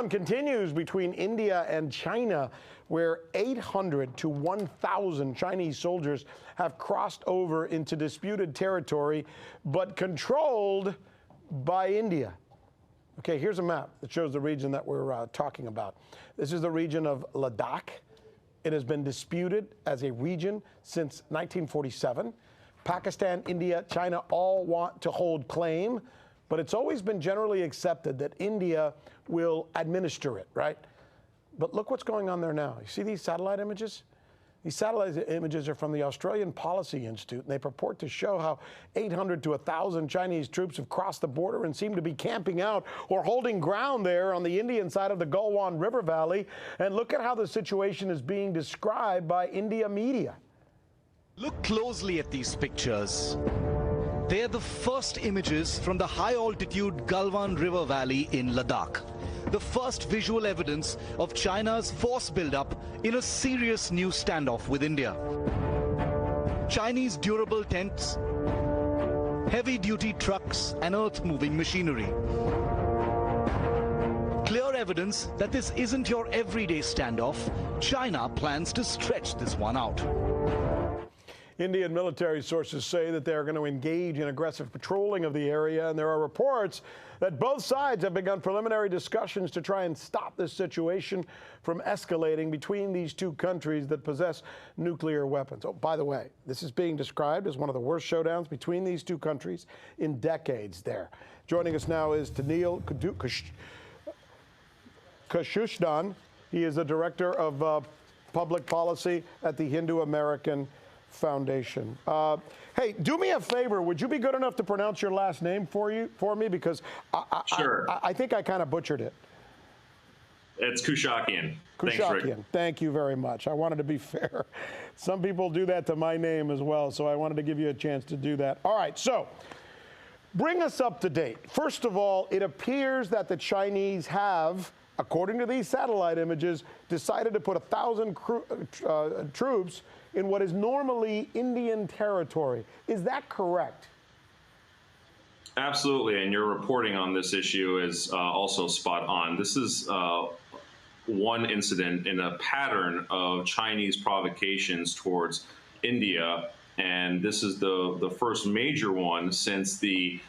showdown continues between India and China, where 800 to 1,000 Chinese soldiers have crossed over into disputed territory, but controlled by India. Okay, here's a map that shows the region that we're talking about. This is the region of Ladakh. It has been disputed as a region since 1947. Pakistan, India, China all want to hold claim, but it's always been generally accepted that India will administer it, right? But look what's going on there now. You see these satellite images? These satellite images are from the Australian Policy Institute, and they purport to show how 800 to 1,000 Chinese troops have crossed the border and seem to be camping out or holding ground there on the Indian side of the Galwan River Valley. And look at how the situation is being described by India media. Look closely at these pictures. They're the first images from the high-altitude Galwan River Valley in Ladakh. The first visual evidence of China's force buildup in a serious new standoff with India. Chinese durable tents, heavy-duty trucks and earth-moving machinery. Clear evidence that this isn't your everyday standoff. China plans to stretch this one out. Indian military sources say that they are going to engage in aggressive patrolling of the area, and there are reports that both sides have begun preliminary discussions to try and stop this situation from escalating between these two countries that possess nuclear weapons. Oh, by the way, this is being described as one of the worst showdowns between these two countries in decades there. Joining us now is Tanil Kashushdan. He is the Director of Public Policy at the Hindu American Foundation. Hey, do me a favor. Would you be good enough to pronounce your last name for me? Because Sure. I think I kind of butchered it. It's Kushakian. Thanks, Kushakian. Rick. Thank you very much. I wanted to be fair. Some people do that to my name as well, so I wanted to give you a chance to do that. All right, so bring us up to date. First of all, it appears that the Chinese have, according to these satellite images, decided to put 1,000 troops in what is normally Indian territory. Is that correct? Absolutely, and your reporting on this issue is also spot on. This is one incident in a pattern of Chinese provocations towards India, and this is the first major one since the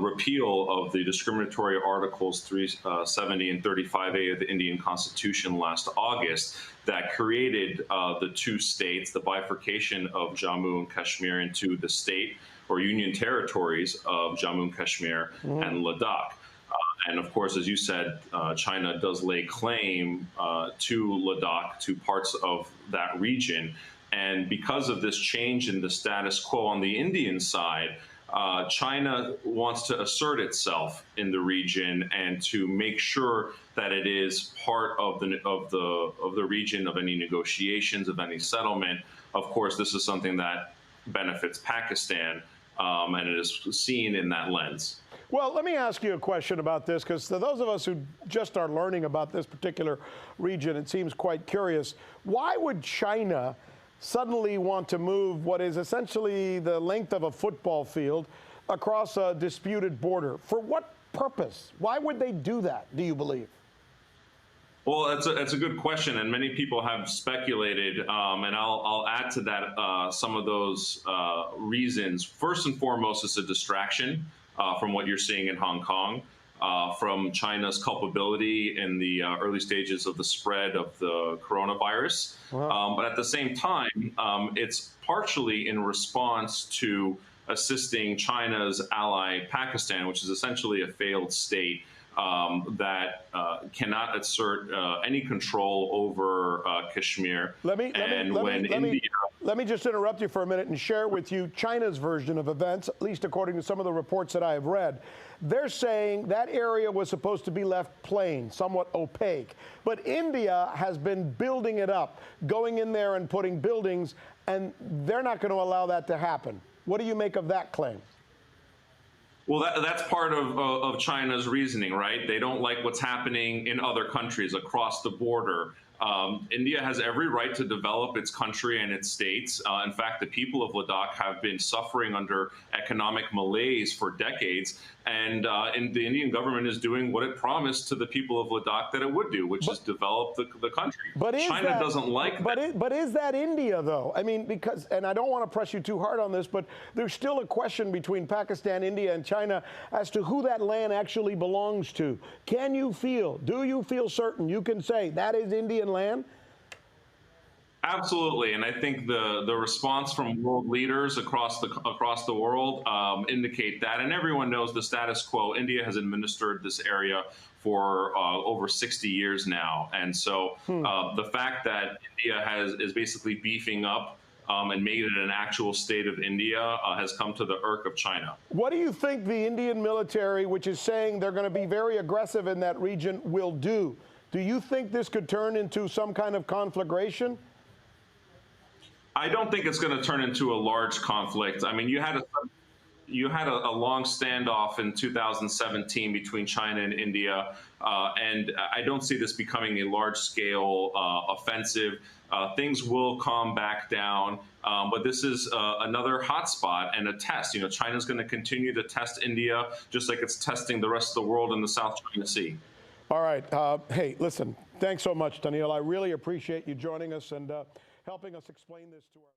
repeal of the discriminatory Articles 370 and 35A of the Indian Constitution last August that created the two states, the bifurcation of Jammu and Kashmir into the state or union territories of Jammu and Kashmir and Ladakh. And of course, as you said, China does lay claim to Ladakh, to parts of that region. And because of this change in the status quo on the Indian side, China wants to assert itself in the region and to make sure that it is part of the region of any negotiations, of any settlement. Of course, this is something that benefits Pakistan, and it is seen in that lens. Well, let me ask you a question about this, because to those of us who just are learning about this particular region, it seems quite curious. Why would China suddenly want to move what is essentially the length of a football field across a disputed border? For what purpose? Why would they do that, do you believe? Well, that's a good question, and many people have speculated, and I'll add to that some of those reasons. First and foremost, it's a distraction from what you're seeing in Hong Kong, from China's culpability in the early stages of the spread of the coronavirus. Wow. But at the same time, it's partially in response to assisting China's ally Pakistan, which is essentially a failed state that cannot assert any control over Kashmir. Let me just interrupt you for a minute and share with you China's version of events, at least according to some of the reports that I have read. They're saying that area was supposed to be left plain, somewhat opaque. But India has been building it up, going in there and putting buildings, and they're not going to allow that to happen. What do you make of that claim? Well, that's part of China's reasoning, right? They don't like what's happening in other countries across the border. India has every right to develop its country and its states. In fact, the people of Ladakh have been suffering under economic malaise for decades. And the Indian government is doing what it promised to the people of Ladakh that it would do, which is develop the country. But China doesn't like that. But is that India, though? I mean, because, and I don't want to press you too hard on this, but there's still a question between Pakistan, India, and China as to who that land actually belongs to. Do you feel certain you can say that is Indian land? Absolutely, and I think the response from world leaders across the world indicate that, and everyone knows the status quo. India has administered this area for over 60 years now, and so the fact that India is basically beefing up and made it an actual state of India has come to the irk of China. What do you think the Indian military, which is saying they're going to be very aggressive in that region, will do? Do you think this could turn into some kind of conflagration? I don't think it's going to turn into a large conflict. I mean, you had a long standoff in 2017 between China and India, and I don't see this becoming a large-scale offensive. Things will calm back down, but this is another hotspot and a test. You know, China's going to continue to test India just like it's testing the rest of the world in the South China Sea. All right. Hey, listen, thanks so much, Daniil. I really appreciate you joining us and helping us explain this to our